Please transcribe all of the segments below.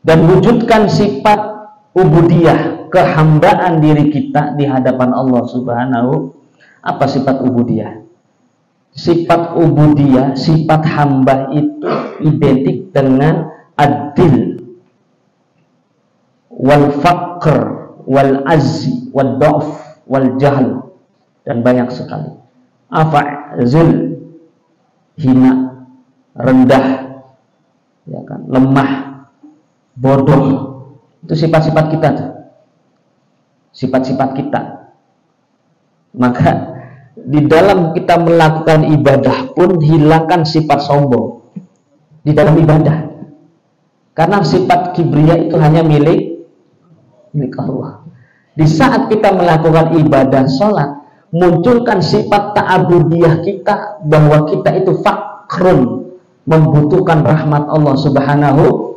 dan wujudkan sifat ubudiyah, kehambaan diri kita di hadapan Allah Subhanahu. Apa sifat ubudiyah? Sifat ubudiyah, sifat hamba itu identik dengan adil, wal faqr, wal azzi, wal da'f, wal jahl, dan banyak sekali. Afa'zul, hina, rendah, ya kan, lemah, bodoh. Itu sifat-sifat kita tuh. Sifat-sifat kita. Maka di dalam kita melakukan ibadah pun hilangkan sifat sombong di dalam ibadah. Karena sifat kibria itu hanya milik Allah. Di saat kita melakukan ibadah sholat, munculkan sifat ta'abudiyah kita, bahwa kita itu fakrun, membutuhkan rahmat Allah Subhanahu.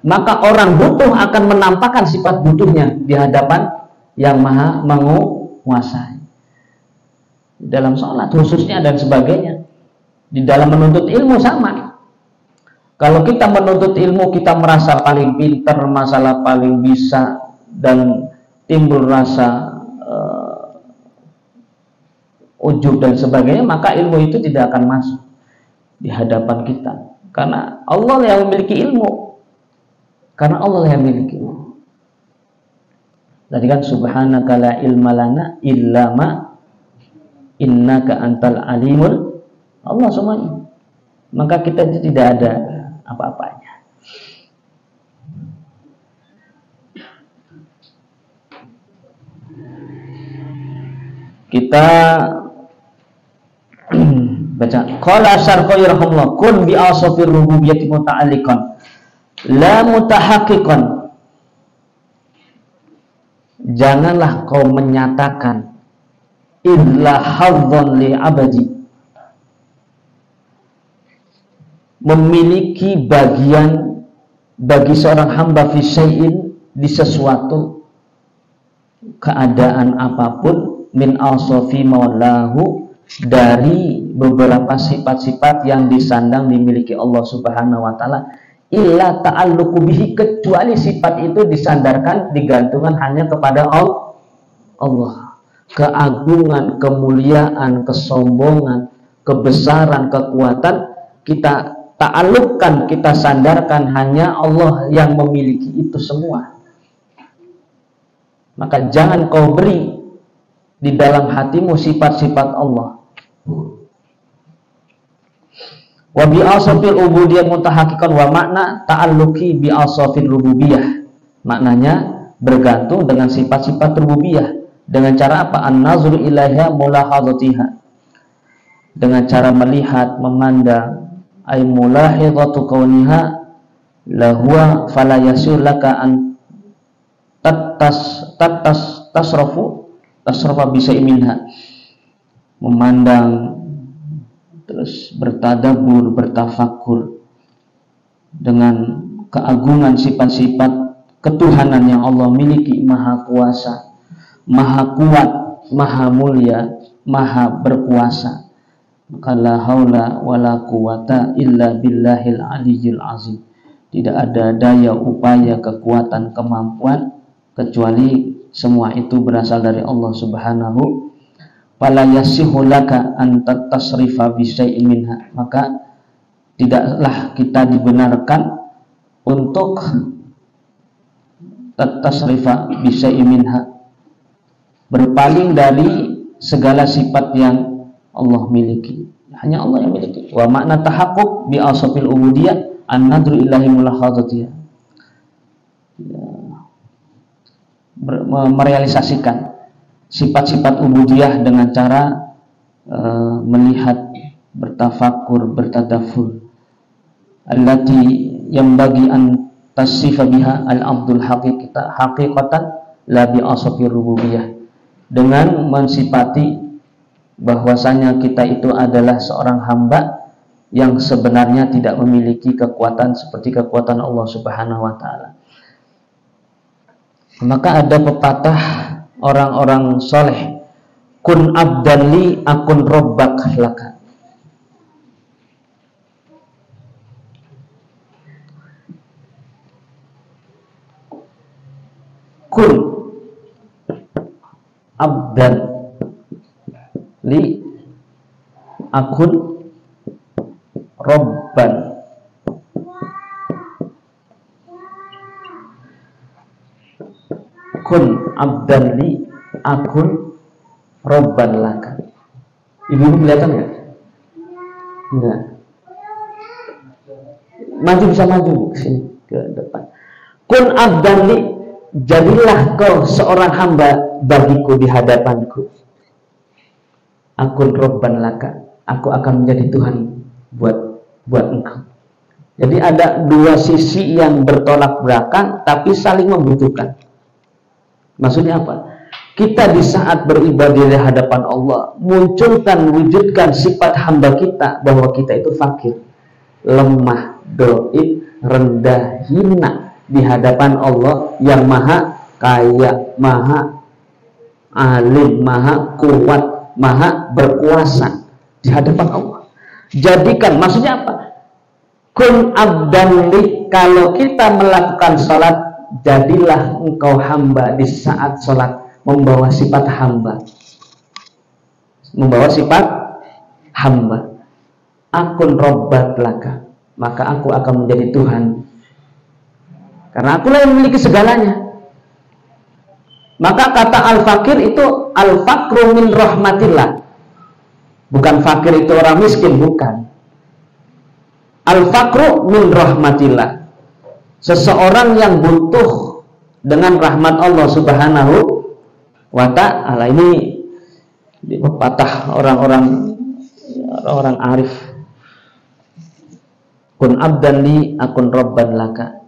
Maka orang butuh akan menampakkan sifat butuhnya di hadapan yang maha menguasai. Dalam sholat khususnya dan sebagainya. Di dalam menuntut ilmu sama. Kalau kita menuntut ilmu, kita merasa paling pintar, masalah paling bisa, dan timbul rasa ujub dan sebagainya, maka ilmu itu tidak akan masuk di hadapan kita. Karena Allah yang memiliki ilmu. Karena Allah yang memiliki ilmu. Tadi kan subhanaka la ilma lana illa ma innaka antal alimul. Allah semuanya. Maka kita itu tidak ada apa-apanya. Kita baca qala syarqi rahimahullah kun bi asfir rububiyyati muta'alliqan la mutahaqqiqan. Janganlah kau menyatakan illa hadzan li abadi, memiliki bagian bagi seorang hamba fi syai'in, di sesuatu keadaan apapun, min awsafi maulahu, dari beberapa sifat-sifat yang disandang dimiliki Allah Subhanahu wa taala, illa ta'alluqu bihi, kecuali sifat itu disandarkan, digantungkan hanya kepada Allah. Keagungan, kemuliaan, kesombongan, kebesaran, kekuatan kita ta'alluqkan, kita sandarkan hanya Allah yang memiliki itu semua. Maka jangan kau beri di dalam hatimu sifat-sifat Allah. Wa bi asfil ubudiyah mutahaqqiqan, wa makna ta'alluqi bi asfil rububiyah. Maknanya bergantung dengan sifat-sifat rububiyah. Dengan cara apa? An-nazru ilaiha mulahadzatiha. Dengan cara melihat, memandang, ay mulahadzatu kauniha lahwa fala yasul laka an tasrafa bisa minha. Memandang, terus bertadabbur, bertafakur dengan keagungan sifat-sifat ketuhanan yang Allah miliki, maha kuasa, maha kuat, maha mulia, maha berkuasa. Maka la haula wala quwata illa billahil aliyyil azim. Tidak ada daya, upaya, kekuatan, kemampuan kecuali semua itu berasal dari Allah Subhanahu. Fala yasihu laka an tatasrifa bi syai'in minha. Maka tidaklah kita dibenarkan untuk tatasrifa bi syai'in minha, berpaling dari segala sifat yang Allah miliki. Hanya Allah yang miliki. Wa makna tahaqquq bi asfil ubudiyah an-nadru ilahi mulahadzatiyah. Merealisasikan sifat-sifat ubudiyah dengan cara melihat, bertafakur, bertadabbur. Allati yang bagi an tasifa biha al-abdul haqiqatan la bi asfir rububiyah. Dengan mensifati bahwasanya kita itu adalah seorang hamba yang sebenarnya tidak memiliki kekuatan seperti kekuatan Allah Subhanahu wa taala. Maka ada pepatah orang-orang soleh, kun abdan li akun robbak laka. kun abdan li akun robban. Kun abdan li akun robban laka. Ibu kelihatan nggak? Enggak. Maju, bisa maju ke sini ke depan. Kun abdan li, jadilah kau seorang hamba bagiku di hadapanku. Akun robban laka, aku akan menjadi Tuhan buat engkau. Jadi ada dua sisi yang bertolak belakang tapi saling membutuhkan. Maksudnya apa? Kita di saat beribadah di hadapan Allah munculkan, wujudkan sifat hamba kita bahwa kita itu fakir, lemah, doib, rendah, hina di hadapan Allah yang maha kaya, maha alim, maha kuat, maha berkuasa di hadapan Allah. Jadikan, maksudnya apa? Kun abdan li, kalau kita melakukan sholat, jadilah engkau hamba di saat sholat, membawa sifat hamba, membawa sifat hamba. Akun robbat laka, maka aku akan menjadi Tuhan, karena akulah yang memiliki segalanya. Maka kata al-fakir itu al-fakru min rahmatillah, bukan fakir itu orang miskin, bukan. Al-fakru min rahmatillah, seseorang yang butuh dengan rahmat Allah Subhanahu wa ta'ala. Ini pepatah orang-orang arif. Kun abdan li akun robban laka,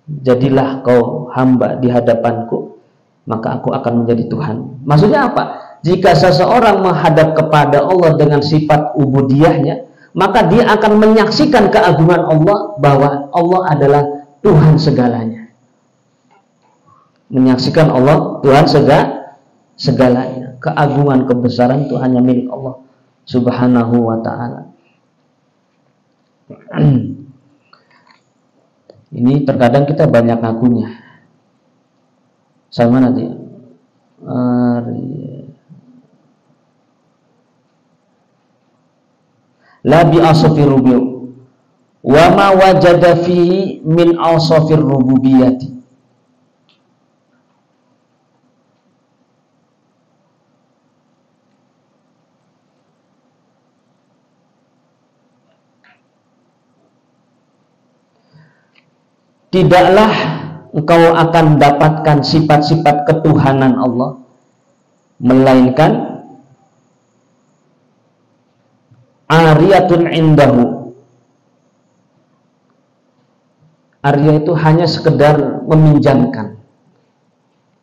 jadilah kau hamba di hadapanku, maka aku akan menjadi Tuhan. Maksudnya apa? Jika seseorang menghadap kepada Allah dengan sifat ubudiyahnya, maka dia akan menyaksikan keagungan Allah, bahwa Allah adalah Tuhan segalanya. Menyaksikan Allah Tuhan segalanya. Keagungan, kebesaran itu hanya milik Allah Subhanahu wa ta'ala. Ini terkadang kita banyak ngakunya. Sama nanti la bi asfir rubi wa ma wajada fihi min asfir rububiyyati. Tidaklah engkau akan dapatkan sifat-sifat ketuhanan Allah, melainkan ariyatun indahu. Arya itu hanya sekedar meminjamkan.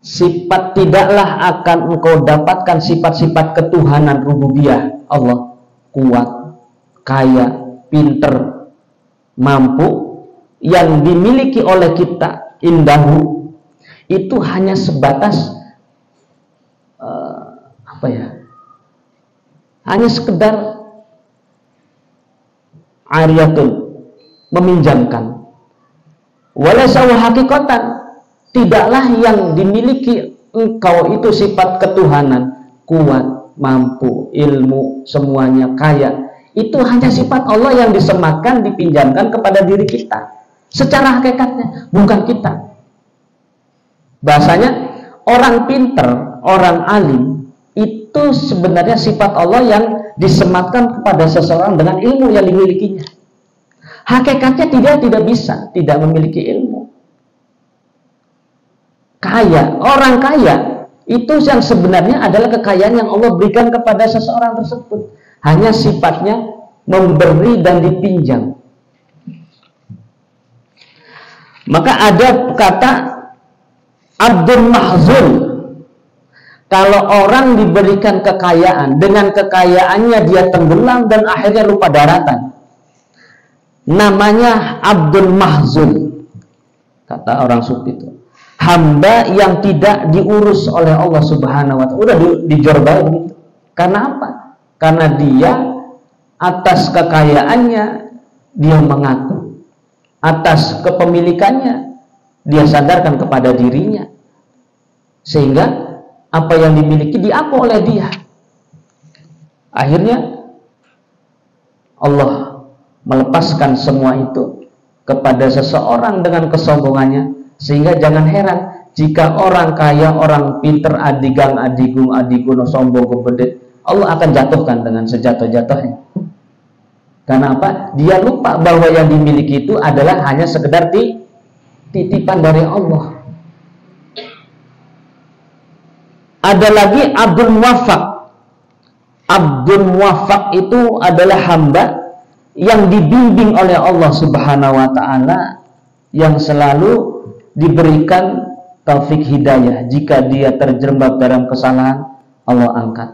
Sifat, tidaklah akan engkau dapatkan sifat-sifat ketuhanan rububiyah Allah, kuat, kaya, pinter, mampu, yang dimiliki oleh kita, indahu, itu hanya sebatas hanya sekedar ariyatun, meminjamkan. Walaysa hakikatan, tidaklah yang dimiliki engkau itu sifat ketuhanan, kuat, mampu, ilmu, semuanya, kaya. Itu hanya sifat Allah yang disematkan, dipinjamkan kepada diri kita. Secara hakikatnya bukan kita. Bahasanya orang pinter, orang alim, itu sebenarnya sifat Allah yang disematkan kepada seseorang dengan ilmu yang dimilikinya. Hakikatnya tidak bisa, tidak memiliki ilmu. Kaya, orang kaya itu yang sebenarnya adalah kekayaan yang Allah berikan kepada seseorang tersebut. Hanya sifatnya memberi dan dipinjam. Maka ada kata abdun mahzun. Kalau orang diberikan kekayaan, dengan kekayaannya dia tenggelam dan akhirnya lupa daratan, namanya abdun mahzun. Kata orang sufi itu, hamba yang tidak diurus oleh Allah Subhanahu wa ta'ala. Udah dijorbai begitu. Karena apa? Karena dia atas kekayaannya dia mengaku, atas kepemilikannya dia sadarkan kepada dirinya sehingga apa yang dimiliki diaku oleh dia. Akhirnya Allah melepaskan semua itu kepada seseorang dengan kesombongannya, sehingga jangan heran jika orang kaya, orang pinter, adigang, adigung, adiguno, sombong, gede, Allah akan jatuhkan dengan sejatuh-jatuhnya. Karena apa? Dia lupa bahwa yang dimiliki itu adalah hanya sekedar titipan dari Allah. Ada lagi Abdul Muwaffaq. Abdul Muwaffaq itu adalah hamba yang dibimbing oleh Allah Subhanahu wa Ta'ala, yang selalu diberikan taufik hidayah. Jika dia terjerembab dalam kesalahan, Allah angkat.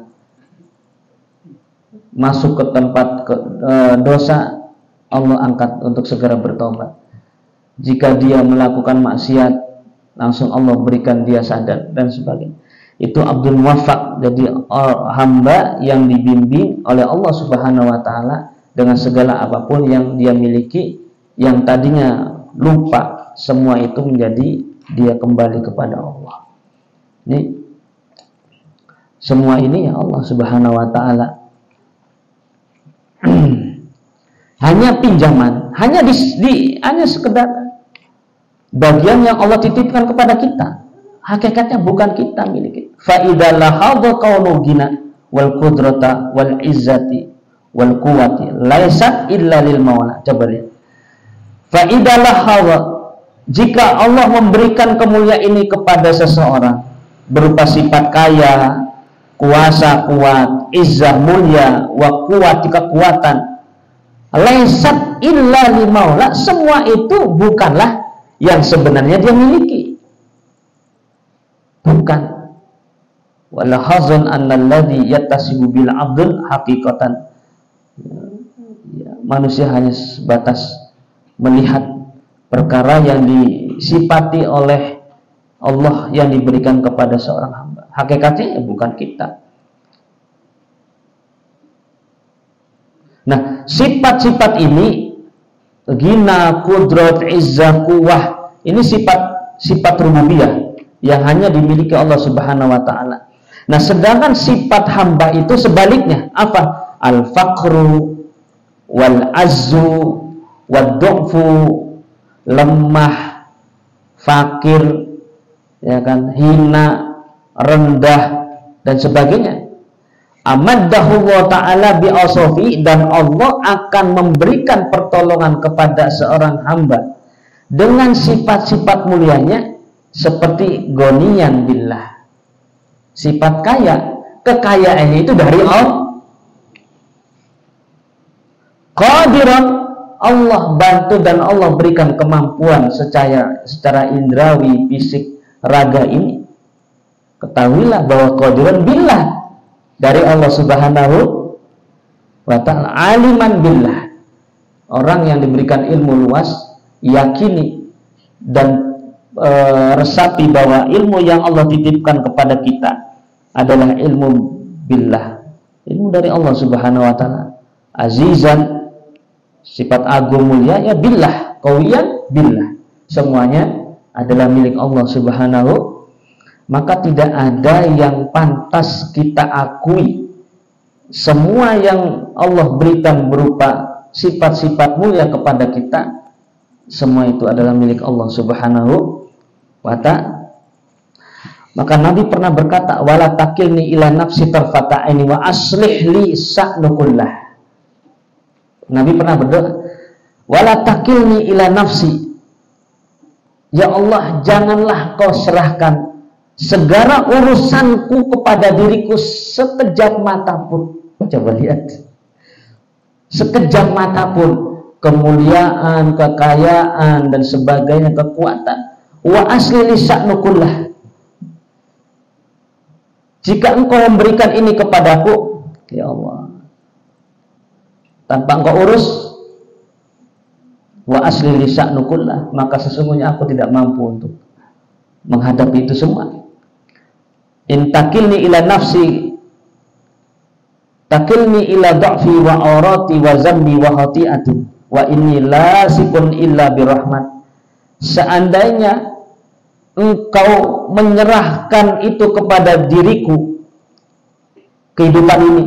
Masuk ke tempat dosa, Allah angkat untuk segera bertobat. Jika dia melakukan maksiat, langsung Allah berikan dia sadar dan sebagainya. Itu Abdul Muwaffaq. Jadi hamba yang dibimbing oleh Allah Subhanahu wa Ta'ala dengan segala apapun yang dia miliki, yang tadinya lupa, semua itu menjadi dia kembali kepada Allah. Ini semua ini ya Allah Subhanahu wa Ta'ala. Hanya pinjaman, hanya hanya sekedar bagian yang Allah titipkan kepada kita. Hakikatnya bukan kita miliki. Fa idza lahadha qawlu gina wal qudrata wal izzati wal quwwati laisat illa lil maula. Coba lihat. Fa idza lahadha, jika Allah memberikan kemuliaan ini kepada seseorang berupa sifat kaya, kuasa kuat, izzah mulia, wa quwwati kekuatan, laisat illa lil maula, semua itu bukanlah yang sebenarnya dia miliki. Bukan. Wala hazan annalladzi yattasibu bil abdul haqiqatan. Manusia hanya sebatas melihat perkara yang disifati oleh Allah yang diberikan kepada seorang hamba. Hakikatnya bukan kita. Nah, sifat-sifat ini, ghina, qudrat, izzah, quwwah, ini sifat rububiyah yang hanya dimiliki Allah Subhanahu wa Ta'ala. Nah, sedangkan sifat hamba itu sebaliknya. Apa? Al-faqru wal azzu wad du'fu, lemah, fakir, ya kan, hina, rendah dan sebagainya. Amaddahu wa ta'ala bi awsafi, dan Allah akan memberikan pertolongan kepada seorang hamba dengan sifat-sifat mulianya, seperti goniyan billah, sifat kaya, kekayaannya itu dari Allah. Qadiran, Allah bantu dan Allah berikan kemampuan secara indrawi, fisik, raga ini. Ketahuilah bahwa qadiran billah dari Allah Subhanahu wa Ta'ala. Aliman billah, orang yang diberikan ilmu luas, yakini dan resapi bahwa ilmu yang Allah titipkan kepada kita adalah ilmu billah, ilmu dari Allah Subhanahu wa Ta'ala. Azizan, sifat agung mulia, ya billah, qawiyan billah, semuanya adalah milik Allah Subhanahu. Maka tidak ada yang pantas kita akui. Semua yang Allah berikan berupa sifat-sifat mulia kepada kita, semua itu adalah milik Allah Subhanahu wa Ta'ala. Maka Nabi pernah berkata, wala takilni ila nafsi tarfata aini wa aslih li sa'nukullah. Nabi pernah berdoa, wala takilni ila nafsi, ya Allah, janganlah kau serahkan segala urusanku kepada diriku sekejap mata pun. Coba lihat, sekejap mata pun, kemuliaan, kekayaan dan sebagainya, kekuatan. Wa asli lisa'nukullah, jika engkau memberikan ini kepadaku, ya Allah, tanpa engkau urus, wa asli lisa'nukullah, maka sesungguhnya aku tidak mampu untuk menghadapi itu semua. In takilni ila nafsi takilni ila dha'fi wa aurati wa zambi wa khati'ati wa inni lasikun illa birahmat. Seandainya engkau menyerahkan itu kepada diriku, kehidupan ini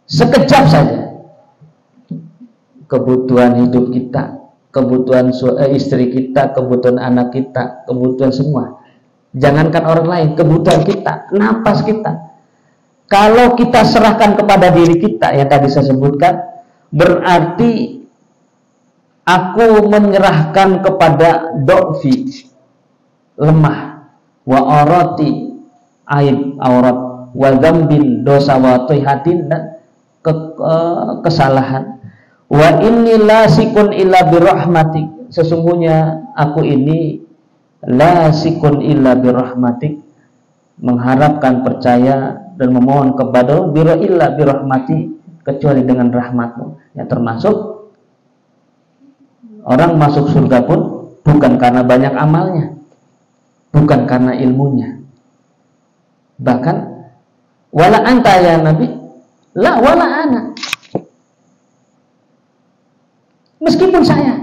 sekejap saja, kebutuhan hidup kita, kebutuhan istri kita, kebutuhan anak kita, kebutuhan semua, jangankan orang lain, kebutuhan kita, napas kita, kalau kita serahkan kepada diri kita yang tadi saya sebutkan, berarti aku menyerahkan kepada do'fi, lemah, wa orati, aib, aurat, wa dzambin, dosa, wa tihatin, dan kesalahan. Wa inni lasikun illa birahmatik, sesungguhnya aku ini lasikun illa birahmatik, mengharapkan, percaya dan memohon kepada biro illa birahmati, kecuali dengan rahmatmu. Ya, termasuk orang masuk surga pun bukan karena banyak amalnya, bukan karena ilmunya. Bahkan wala anta ya Nabi, la wala ana. Meskipun saya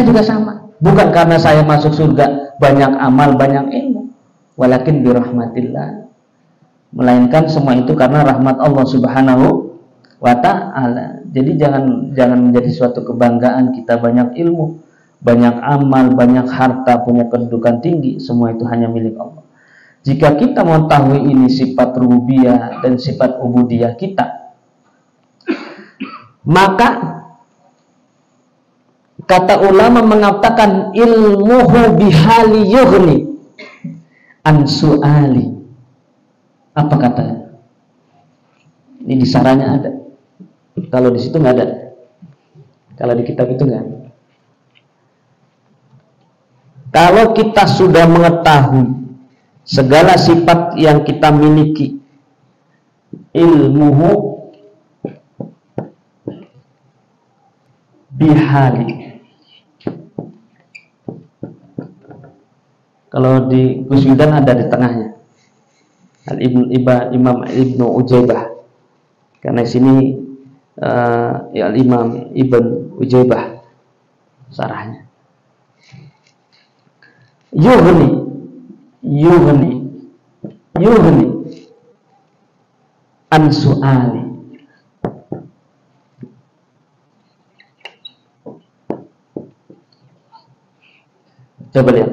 juga sama. Bukan karena saya masuk surga banyak amal, banyak ilmu, walakin birahmatillah. Melainkan semua itu karena rahmat Allah Subhanahu wa ta'ala. Jadi jangan menjadi suatu kebanggaan kita banyak ilmu, banyak amal, banyak harta, punya kedudukan tinggi, semua itu hanya milik Allah. Jika kita mengetahui ini sifat rububiyah dan sifat ubudiyah kita, maka kata ulama mengatakan ilmuhu bihali yughni an su'ali. Apa katanya? Ini di saranya ada. Kalau di situ nggak ada. Kalau di kitab itu nggak ada. Kalau kita sudah mengetahui segala sifat yang kita miliki, ilmuhu bihali. Kalau di Gus Yudan ada di tengahnya. Imam Ibnu Ujaibah. Karena sini Imam Ibn Ujaibah sarahnya. Yughni an su'ali. Coba lihat.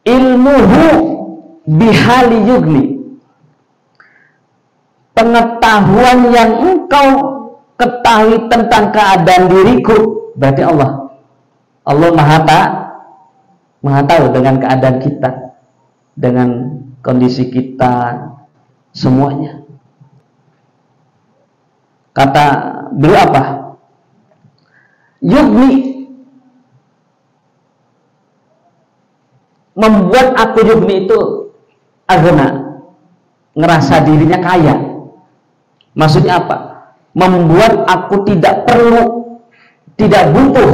Ilmuhu bihali yughni, pengetahuan yang engkau ketahui tentang keadaan diriku, berarti Allah maha tahu dengan keadaan kita, dengan kondisi kita, semuanya. Kata beliau apa? Yughni, membuat aku yughni itu aghna, ngerasa dirinya kaya. Maksudnya apa? Membuat aku tidak perlu, tidak butuh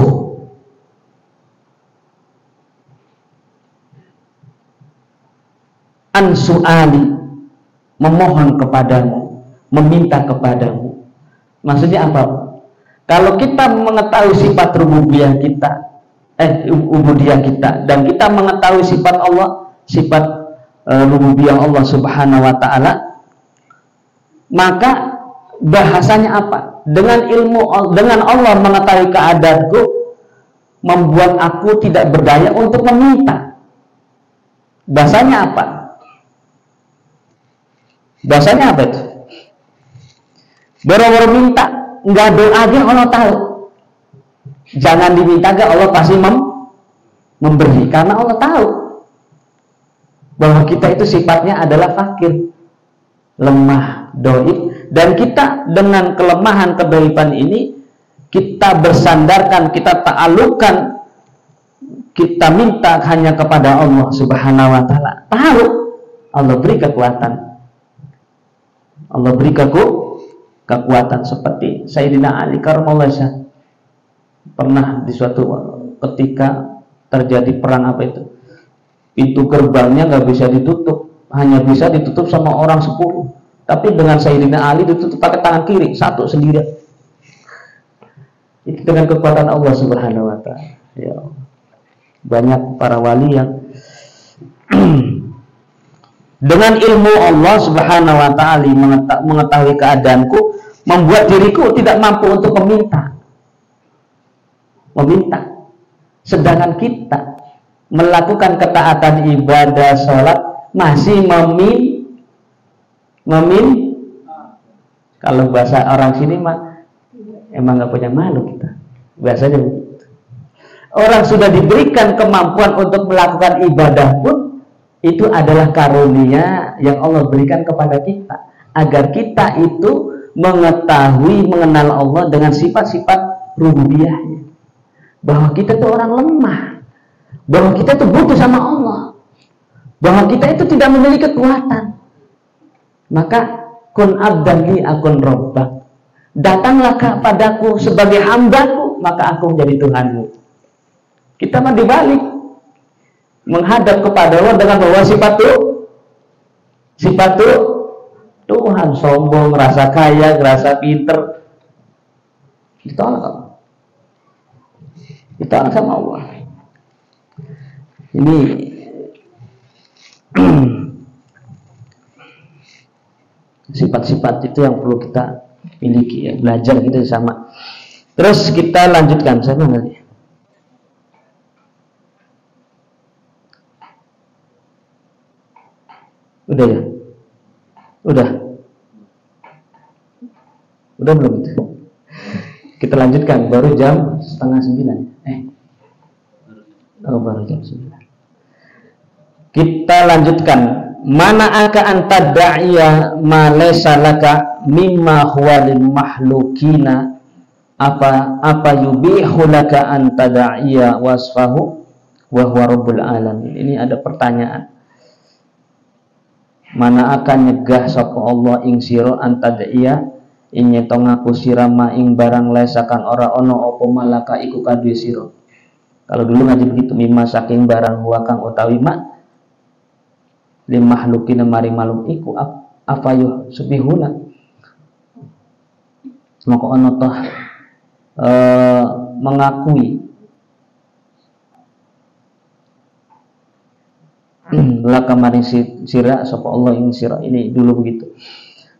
ansu'ali, memohon kepadamu, meminta kepadamu. Maksudnya apa? Kalau kita mengetahui sifat rububiyah kita, ubudiyah kita, dan kita mengetahui sifat Allah, sifat rububiyah Allah Subhanahu wa ta'ala, maka bahasanya apa? Dengan ilmu, dengan Allah mengetahui keadaanku, membuat aku tidak berdaya untuk meminta. Bahasanya apa? Bahasanya apa itu? Boro-boro minta, nggak doa aja Allah tahu. Jangan diminta gak, Allah pasti memberi, karena Allah tahu bahwa kita itu sifatnya adalah fakir, lemah, doib, dan kita dengan kelemahan kedoiban ini kita bersandarkan, kita ta'alukan, kita minta hanya kepada Allah Subhanahu wa ta'ala. Tahu Allah beri kekuatan, Allah beri kekuatan, seperti Sayyidina Ali karramallahu wajhahu. Pernah di suatu ketika terjadi perang apa itu, pintu gerbangnya nggak bisa ditutup, hanya bisa ditutup sama orang 10, tapi dengan Sayyidina Ali ditutup pakai tangan kiri, satu sendiri. Itu dengan kekuatan Allah Subhanahu wa taala. Ya. Banyak para wali yang dengan ilmu Allah Subhanahu wa taala mengetahui keadaanku, membuat diriku tidak mampu untuk meminta. Sedangkan kita melakukan ketaatan ibadah sholat masih kalau bahasa orang sini mah emang nggak punya malu kita. Biasanya begitu. Orang sudah diberikan kemampuan untuk melakukan ibadah pun itu adalah karunia yang Allah berikan kepada kita agar kita itu mengetahui mengenal Allah dengan sifat-sifat rububiyahnya. Bahwa kita itu orang lemah, bahwa kita itu butuh sama Allah, bahwa kita itu tidak memiliki kekuatan. Maka kun abdan li akun rabbak, datanglah kepadaku sebagai hambaku, maka aku menjadi Tuhanmu. Kita mah dibalik, menghadap kepada Allah dengan bawa sifat Tuhan, sombong, merasa kaya, merasa pinter, ditolak sama Allah. Ini sifat-sifat itu yang perlu kita miliki, ya, belajar gitu sama. Terus kita lanjutkan sama nanti. Udah ya? Udah belum itu? Kita lanjutkan, baru jam 8:30. Baru jam 9. Kita lanjutkan. Mana aka anta da'iya ma laysa laka mimma huwa lil mahlukina apa yubihu laka anta da'iya wasfahu wa huwa rabbul alamin. Ini ada pertanyaan. Mana akan nyegah sapa Allah ing sira anta da'iya ing nyeto ngaku sira ma ing barang lesakan ora ono apa malaka iku kadhe sira. Kalau dulu ngaji begitu, mimma saking barang huwa kang utawi ma lim mahlukina mari malum iku apa yuh subihuna. Maka ono toh mengakui laka mari sira sapa Allah ing sira. Ini dulu begitu.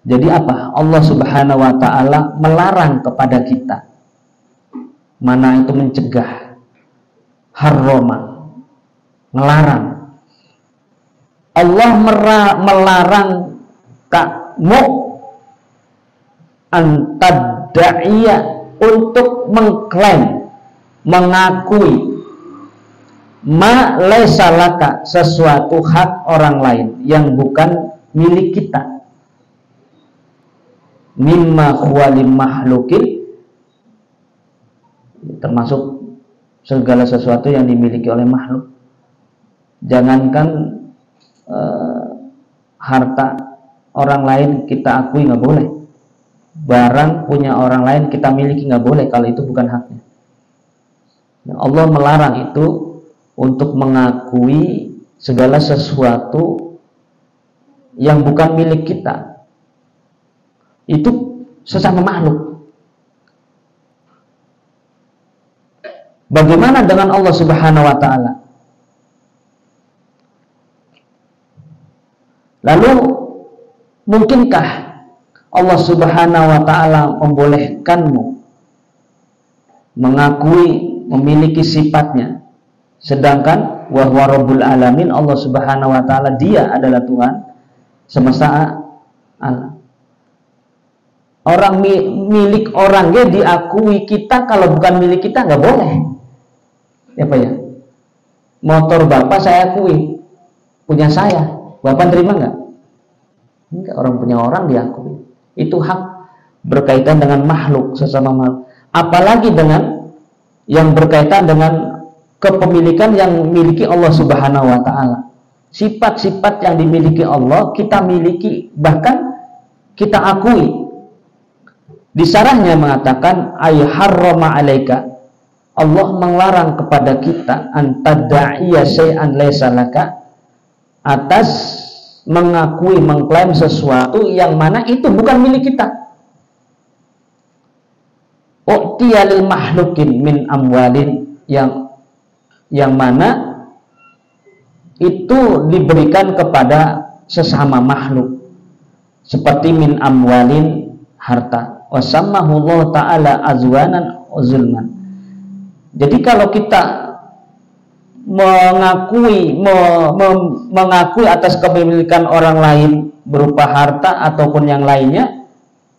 Jadi apa? Allah Subhanahu wa taala melarang kepada kita. Mana itu mencegah, harroma, melarang. Allah melarang kamu antadaiya untuk mengklaim, mengakui ma laysa laka, sesuatu hak orang lain yang bukan milik kita. Mimma huwa lim mahlukin, termasuk segala sesuatu yang dimiliki oleh makhluk. Jangankan harta orang lain kita akui nggak boleh, barang punya orang lain kita miliki nggak boleh kalau itu bukan haknya. Allah melarang itu untuk mengakui segala sesuatu yang bukan milik kita. Itu sesama makhluk. Bagaimana dengan Allah Subhanahu wa taala? Lalu mungkinkah Allah Subhanahu wa taala membolehkanmu mengakui memiliki sifatnya, sedangkan wa huwa rabbul alamin, Allah Subhanahu wa taala dia adalah Tuhan semesta alam. Orang milik orangnya diakui, kita kalau bukan milik kita nggak boleh. Ya Pak ya? Motor Bapak saya akui, punya saya. Bapak terima nggak? Enggak, orang punya orang diakui. Itu hak berkaitan dengan makhluk, sesama makhluk. Apalagi dengan yang berkaitan dengan kepemilikan yang miliki Allah Subhanahu wa taala. Sifat-sifat yang dimiliki Allah kita miliki, bahkan kita akui. Di sarahnya mengatakan ay harrama alaika, Allah melarang kepada kita antadaiya syai'an laysa laka, atas mengakui, mengklaim sesuatu yang mana itu bukan milik kita. u'tiyalil mahlukin min amwalin, yang mana itu diberikan kepada sesama makhluk seperti min amwalin, harta. Wasammahu Allah ta'ala azwanan uzulman. Jadi kalau kita mengakui atas kepemilikan orang lain berupa harta ataupun yang lainnya,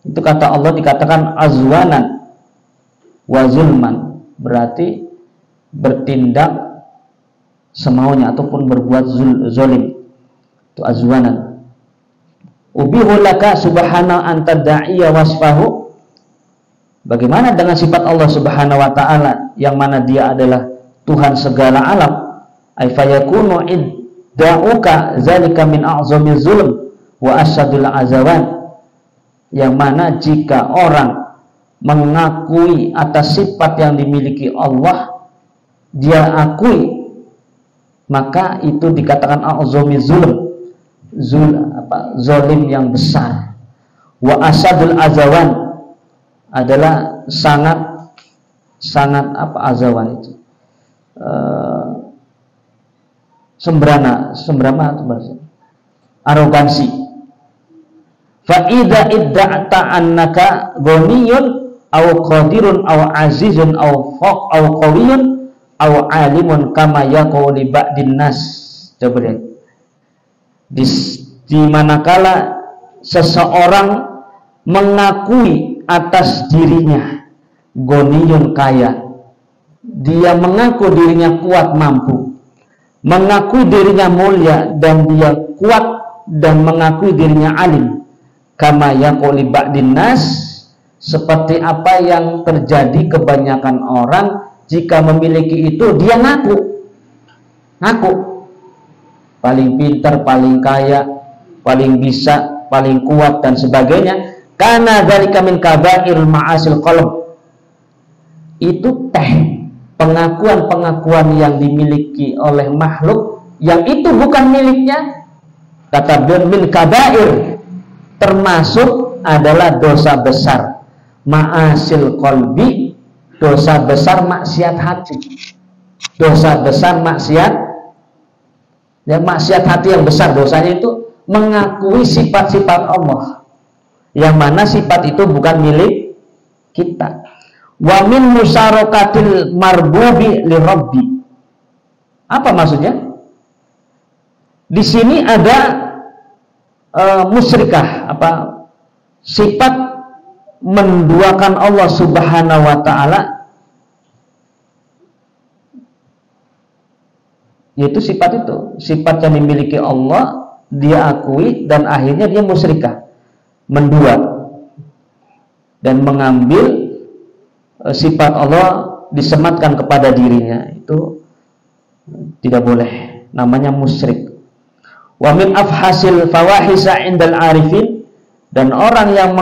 itu kata Allah dikatakan azwanan wa zulman, berarti bertindak semaunya ataupun berbuat zalim. Itu azwanan. Ubihu laka subhanahu an tad'iya wasfahu. Bagaimana dengan sifat Allah Subhanahu wa taala yang mana dia adalah Tuhan segala alam? Ay fayakunu idda'uka zalika min a'zami zulm wa asyadul azawan. Yang mana jika orang mengakui atas sifat yang dimiliki Allah, dia akui, maka itu dikatakan a'zami zulm, zalim yang besar. Wa asyadul azawan adalah sangat azawan itu sembrana arogansi. Fa idza idda'ta annaka ghaniyun aw qadirun aw azizun aw qawiyyun aw alimun kama yaqulu ba'din nas. Coba lihat. Di manakala seseorang mengakui atas dirinya ghaniyun, kaya, dia mengaku dirinya kuat mampu, mengakui dirinya mulia dan dia kuat, dan mengakui dirinya alim, kama yaqulu ba'din nas, seperti apa yang terjadi kebanyakan orang jika memiliki itu dia ngaku paling pintar, paling kaya, paling bisa, paling kuat dan sebagainya. Karena dari min kabair ma'asil qalb, itu pengakuan yang dimiliki oleh makhluk yang itu bukan miliknya, kata min kabair, termasuk adalah dosa besar ma'asil qalbi, dosa besar maksiat hati, dosa besar maksiat hati yang besar. Dosanya itu mengakui sifat-sifat Allah yang mana sifat itu bukan milik kita. Wa min musarakatil marbubi li rabbi. Apa maksudnya? Di sini ada musyrikah, sifat menduakan Allah Subhanahu wa taala, yaitu sifat yang dimiliki Allah dia akui dan akhirnya dia musyrikah, mendua dan mengambil sifat Allah disematkan kepada dirinya. Itu tidak boleh, namanya musyrik. Wa min afhasil fawahisa indal arifin, dan orang yang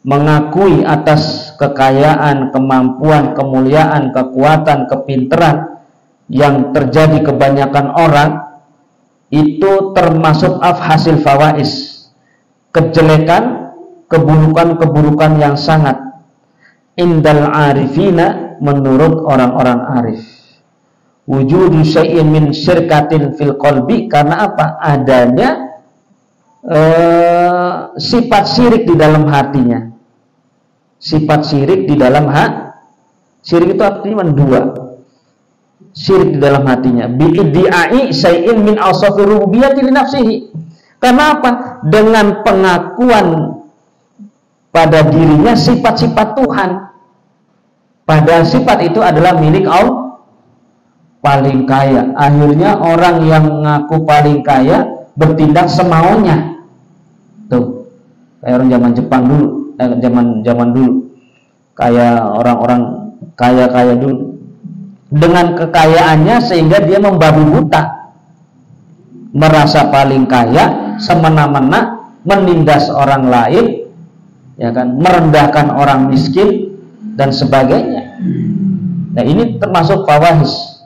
mengakui atas kekayaan, kemampuan, kemuliaan, kekuatan, kepintaran yang terjadi kebanyakan orang, itu termasuk afhasil fawais, kejelekan, keburukan yang sangat, indal arifina, menurut orang-orang arif. Wujudu syai'in min syirkatin fil qalbi, karena apa? Adanya sifat syirik di dalam hatinya. Sifat syirik di dalam syirik itu artinya mendua, syirik di dalam hatinya. Bi'iddi'ai syai'in min awsafir rububiyyati li nafsihi. Karena apa? Dengan pengakuan pada dirinya sifat-sifat Tuhan, padahal sifat itu adalah milik Allah. Paling kaya, akhirnya orang yang mengaku paling kaya bertindak semaunya. Tuh, kayak orang zaman Jepang dulu, zaman dulu, kayak orang-orang kaya dulu, dengan kekayaannya sehingga dia membabi buta, merasa paling kaya, semena-mena menindas orang lain, ya kan, merendahkan orang miskin dan sebagainya. Nah, ini termasuk fawahis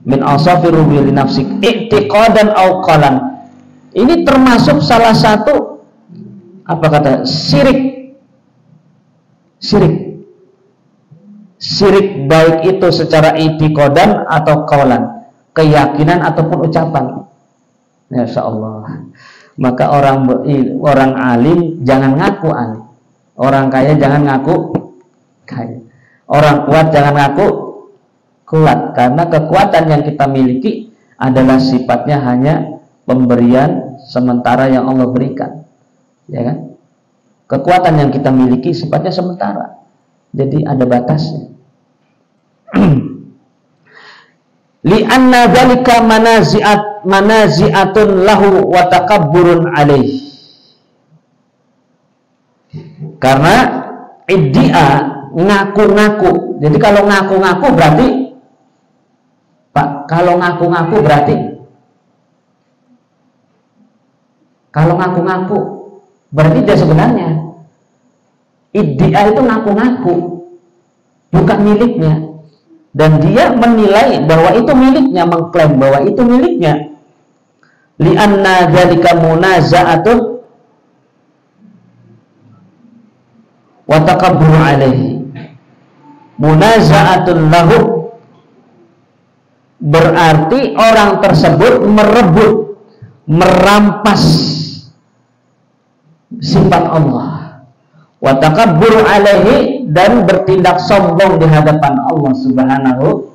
min awsafir rubil nafsik i'tiqadan aw qalan. Ini termasuk salah satu syirik syirik. Syirik baik itu secara i'tiqadan atau qaulan, keyakinan ataupun ucapan. Masya Allah. Maka orang alim jangan ngaku alim, orang kaya jangan ngaku kaya, orang kuat jangan ngaku kuat, karena kekuatan yang kita miliki adalah sifatnya hanya pemberian sementara yang Allah berikan, ya kan? Kekuatan yang kita miliki sifatnya sementara, jadi ada batasnya. Li'anna dzalika manazi'atun lahu wa takabburun alaih. Karena iddia ngaku-ngaku. Jadi kalau ngaku-ngaku berarti Pak, kalau ngaku-ngaku berarti dia sebenarnya iddia itu ngaku-ngaku, bukan miliknya. Dan dia menilai bahwa itu miliknya, mengklaim bahwa itu miliknya. Li'anna dzalika munaza'atun wa takabbur alaihi. Munaza'atun lahu berarti orang tersebut merebut, merampas sifat Allah. Wa takabbur alaihi, dan bertindak sombong di hadapan Allah Subhanahu.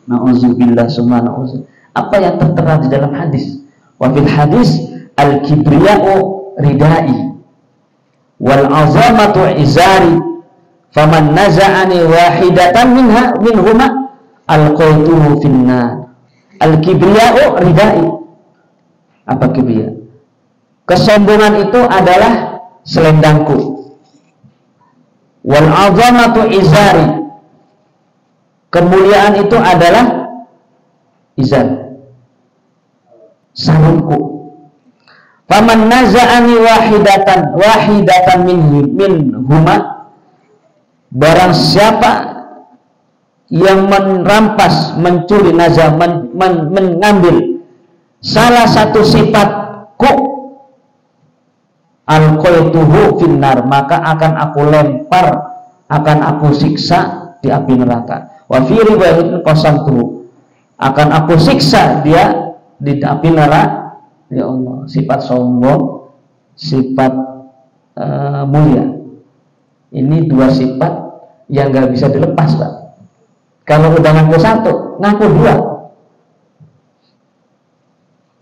Na'udzubillah subhanahu. Apa yang tertera di dalam hadis? Wa fil hadis al-kibriya'u ridai wal 'azamatu izari faman naza'ani wahidatan minhuma alqaituhu finnar. Al-kibriya'u ridai. Apa kibriya? Kesombongan itu adalah selendangku. Wal 'azamatu izari, kemuliaan itu adalah izar, sarungku. Faman naza'ani wahidatan minhuma, barang siapa yang merampas, mencuri, mengambil salah satu sifatku, alqaituhu finnar, maka akan aku lempar, akan aku siksa di api neraka. Wa fi riwayatin qasamtuhu, akan aku siksa dia di api neraka. Ya Allah, sifat sombong, sifat mulia, ini dua sifat yang gak bisa dilepas, Pak. Kalau udah ngaku satu, ngaku dua.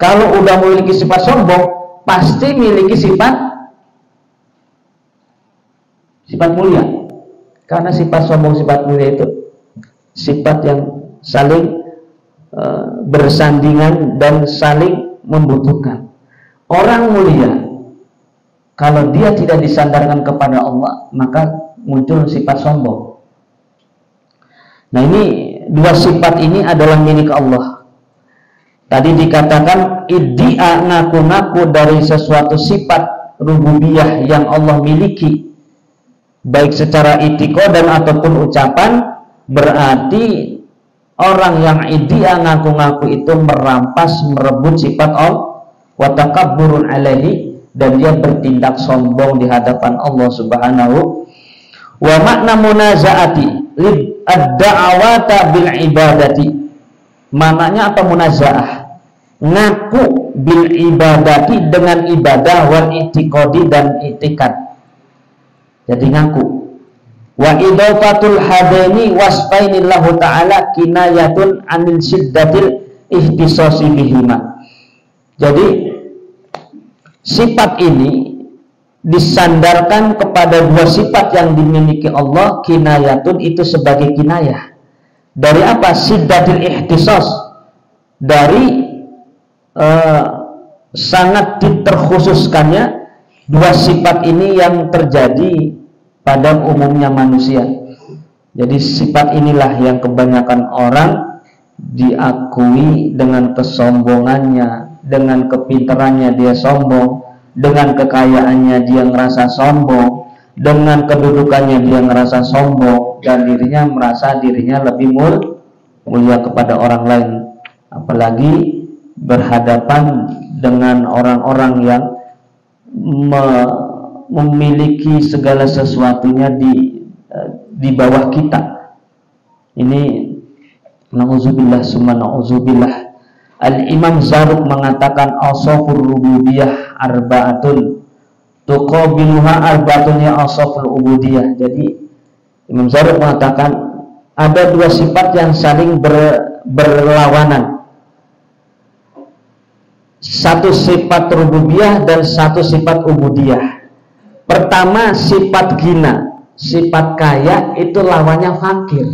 Kalau udah memiliki sifat sombong, pasti memiliki sifat mulia. Karena sifat sombong, sifat mulia itu sifat yang saling bersandingan dan saling membutuhkan. Orang mulia, kalau dia tidak disandarkan kepada Allah, maka muncul sifat sombong. Nah, ini dua sifat ini adalah milik Allah. Tadi dikatakan iddia, ngaku-ngaku dari sesuatu sifat rububiyah yang Allah miliki, baik secara i'tiqadan ataupun ucapan, berarti orang yang iddia ngaku-ngaku itu merampas, merebut sifat Allah, wa takabburun alaihi, dan dia bertindak sombong di hadapan Allah Subhanahu. Wa makna munazaati lid ad-da'awata bil ibadati, maknanya apa munaza'ah? Ngaku bil ibadati, dengan ibadah, wal i'tiqadi, dan i'tikad. Jadi ngaku. Wa idafatul hadaini wasfaini lahu ta'ala kinayatun anil syiddatil ihtisasi bihima. Jadi sifat ini disandarkan kepada dua sifat yang dimiliki Allah. Kinayatun itu sebagai kinayah dari apa? Syiddatil ihtisas, dari sangat diterkhususkannya dua sifat ini yang terjadi pada umumnya manusia. Jadi sifat inilah yang kebanyakan orang diakui dengan kesombongannya, dengan kepintarannya dia sombong, dengan kekayaannya dia ngerasa sombong, dengan kedudukannya dia ngerasa sombong, dan dirinya merasa dirinya lebih mulia kepada orang lain. Apalagi berhadapan dengan orang-orang yang memiliki segala sesuatunya di bawah kita. Ini na'udzubillah summa na'udzubillah. Al-Imam Zarruq mengatakan awsafur rububiyah arba'atun tuqabiluha arba'atun ya awsaful ubudiyah. Jadi Imam Zarruq mengatakan ada dua sifat yang saling berlawanan. Satu sifat rububiyah dan satu sifat ubudiyah. Pertama sifat ghina, sifat kaya itu lawannya fakir.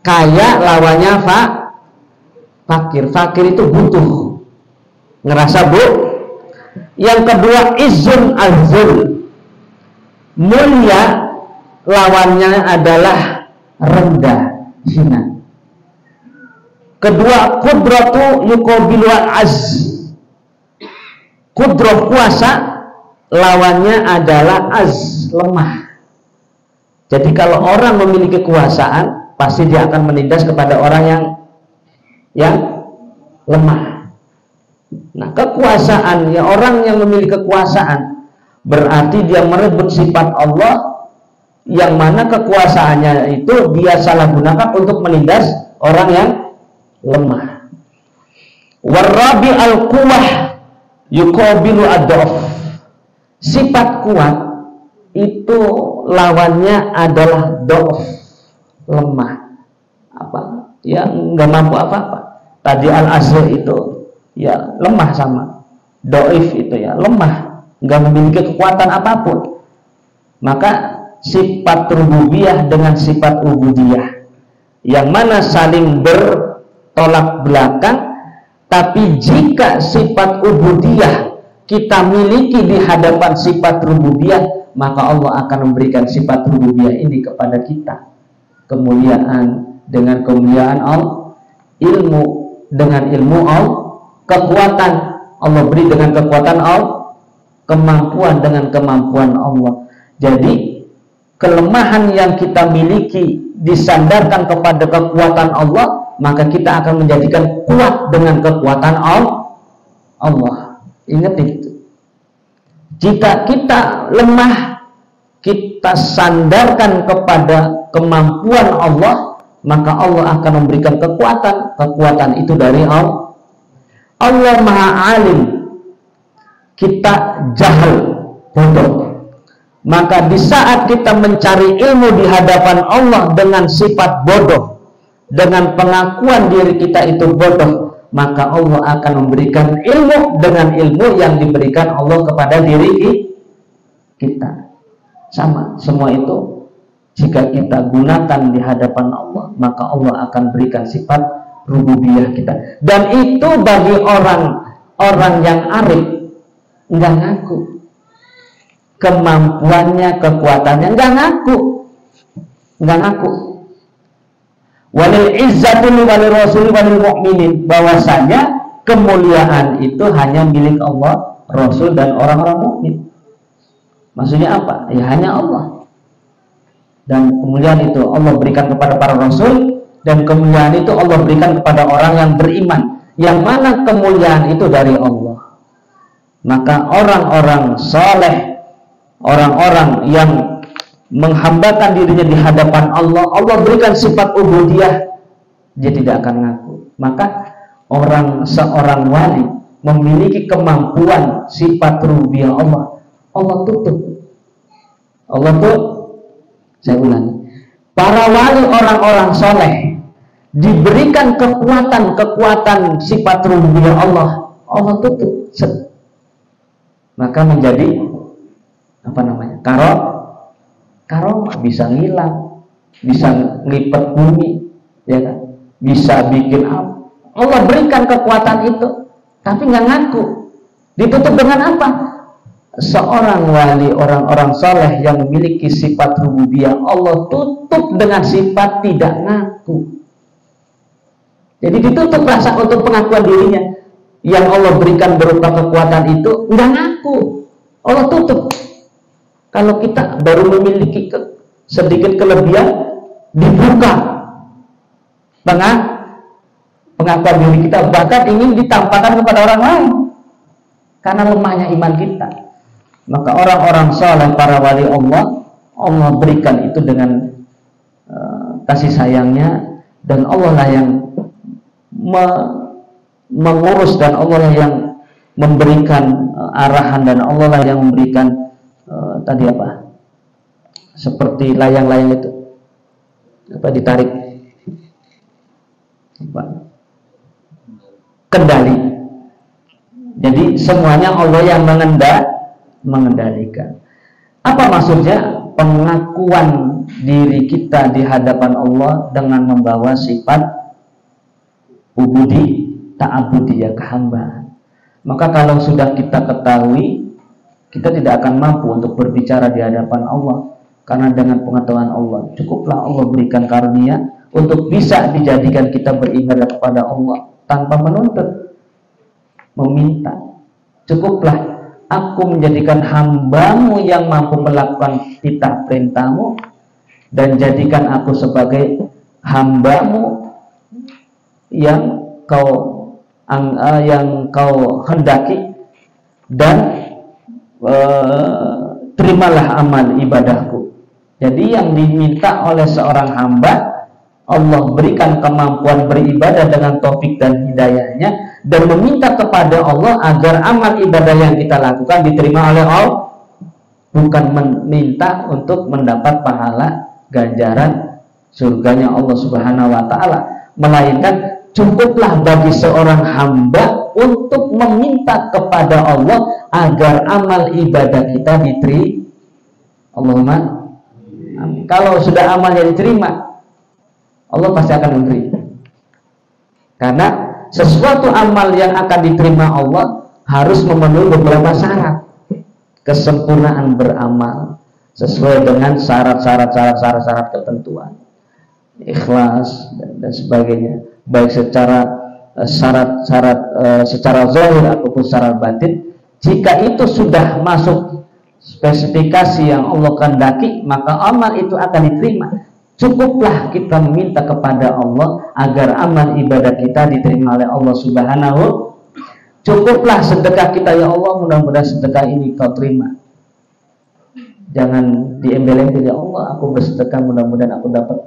Kaya lawannya fakir. Fakir itu butuh, ngerasa bu. Yang kedua izzun azul, mulia lawannya adalah rendah, hina. Kedua qudratu yuqabilu az, qudrah kuasa lawannya adalah az, lemah. Jadi kalau orang memiliki kekuasaan, pasti dia akan menindas kepada orang yang lemah. Nah, kekuasaan ya, orang yang memiliki kekuasaan berarti dia merebut sifat Allah, yang mana kekuasaannya itu dia salah gunakan untuk menindas orang yang lemah. Warabi al-quwah yuqabilu ad-dhaf. Sifat kuat itu lawannya adalah dhaf, lemah. Apa? Ya nggak mampu apa-apa. Tadi al-asr itu ya lemah sama dhaif itu ya lemah, nggak memiliki kekuatan apapun. Maka sifat rububiyah dengan sifat ubudiyah yang mana saling bertolak belakang, tapi jika sifat ubudiyah kita miliki di hadapan sifat rububiyah, maka Allah akan memberikan sifat rububiyah ini kepada kita. Kemuliaan dengan kemuliaan Allah, ilmu dengan ilmu Allah, kekuatan Allah beri dengan kekuatan Allah, kemampuan dengan kemampuan Allah. Jadi kelemahan yang kita miliki disandarkan kepada kekuatan Allah, maka kita akan menjadikan kuat dengan kekuatan Allah. Ingat itu. Jika kita lemah, kita sandarkan kepada kemampuan Allah, maka Allah akan memberikan kekuatan. Kekuatan itu dari Allah. Allah Maha Alim, kita jahil, bodoh. Maka di saat kita mencari ilmu di hadapan Allah dengan sifat bodoh, dengan pengakuan diri kita itu bodoh, maka Allah akan memberikan ilmu dengan ilmu yang diberikan Allah kepada diri kita. Sama, semua itu jika kita gunakan di hadapan Allah, maka Allah akan berikan sifat rububiyah kita. Dan itu bagi orang yang arif enggak ngaku kemampuannya, kekuatannya, enggak ngaku. Walil izzatu walil rasul walil mu'minin, bahwasanya kemuliaan itu hanya milik Allah, Rasul dan orang-orang mukmin. Maksudnya apa? Ya hanya Allah. Dan kemuliaan itu Allah berikan kepada para rasul, dan kemuliaan itu Allah berikan kepada orang yang beriman. Yang mana kemuliaan itu dari Allah. Maka orang-orang saleh, orang-orang yang menghambakan dirinya di hadapan Allah, Allah berikan sifat ubudiyah, dia tidak akan ngaku. Maka seorang wali memiliki kemampuan sifat rububiyah Allah tutup. Saya ulangi, para wali orang-orang soleh diberikan kekuatan sifat rububiyah Allah tutup. Maka menjadi karomah, bisa ngilang, bisa ngelipet bumi, ya kan? Bisa bikin apa? Allah berikan kekuatan itu, tapi nggak ngaku. Ditutup dengan apa? Seorang wali, orang-orang soleh yang memiliki sifat rububiyah, Allah tutup dengan sifat tidak ngaku. Jadi ditutup rasa untuk pengakuan dirinya. Yang Allah berikan berupa kekuatan itu nggak ngaku, Allah tutup. Kalau kita baru memiliki sedikit kelebihan, dibuka pengakuan diri kita, bahkan ingin ditampakkan kepada orang lain karena lemahnya iman kita. Maka orang-orang saleh, para wali Allah, Allah berikan itu dengan kasih sayangnya, dan Allah lah yang mengurus, dan Allah lah yang memberikan arahan, dan Allah lah yang memberikan tadi apa, seperti layang-layang itu apa, ditarik apa, kendali. Jadi semuanya Allah yang mengendalikan. Apa maksudnya? Pengakuan diri kita di hadapan Allah dengan membawa sifat ubudi, ta'abudiyah, kehambaan. Maka kalau sudah kita ketahui, kita tidak akan mampu untuk berbicara di hadapan Allah, karena dengan pengetahuan Allah cukuplah Allah berikan karunia untuk bisa dijadikan kita beribadah kepada Allah tanpa menuntut, meminta. Cukuplah aku menjadikan hambamu yang mampu melakukan titah perintahmu, dan jadikan aku sebagai hambamu yang kau hendaki, dan terimalah amal ibadahku. Jadi yang diminta oleh seorang hamba, Allah berikan kemampuan beribadah dengan taufik dan hidayahnya, dan meminta kepada Allah agar amal ibadah yang kita lakukan diterima oleh Allah, bukan meminta untuk mendapat pahala ganjaran surganya Allah Subhanahu wa ta'ala, melainkan cukuplah bagi seorang hamba untuk meminta kepada Allah agar amal ibadah kita diterima. Allahumma amin. Kalau sudah amalnya diterima, Allah pasti akan memberi. Karena sesuatu amal yang akan diterima Allah harus memenuhi beberapa syarat. Kesempurnaan beramal sesuai dengan syarat-syarat ketentuan, ikhlas dan sebagainya, baik secara syarat-syarat secara zahir ataupun secara batin. Jika itu sudah masuk spesifikasi yang Allah kehendaki, maka amal itu akan diterima. Cukuplah kita meminta kepada Allah agar amal ibadah kita diterima oleh Allah Subhanahu. Cukuplah sedekah kita, ya Allah, mudah-mudahan sedekah ini kau terima. Jangan diembel-embel, ya Allah, aku bersedekah, mudah-mudahan aku dapat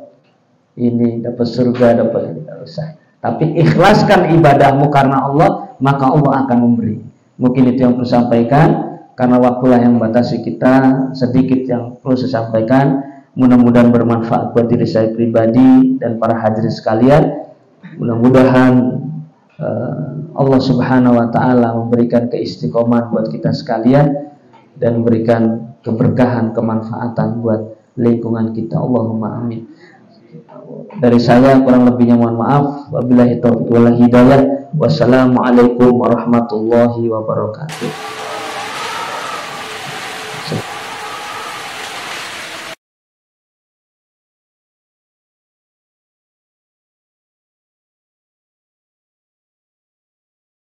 ini, dapat surga, dapat ini. Tidak usah. Tapi ikhlaskan ibadahmu karena Allah, maka Allah akan memberi. Mungkin itu yang perlu sampaikan, karena waktulah yang membatasi kita. Sedikit yang perlu saya sampaikan. Mudah-mudahan bermanfaat buat diri saya pribadi dan para hadirin sekalian. Mudah-mudahan Allah Subhanahu wa ta'ala memberikan keistiqomahan buat kita sekalian, dan memberikan keberkahan, kemanfaatan buat lingkungan kita. Allahumma amin. Dari saya kurang lebihnya mohon maaf. Wabillahi taufiq wal hidayah. Wassalamualaikum warahmatullahi wabarakatuh.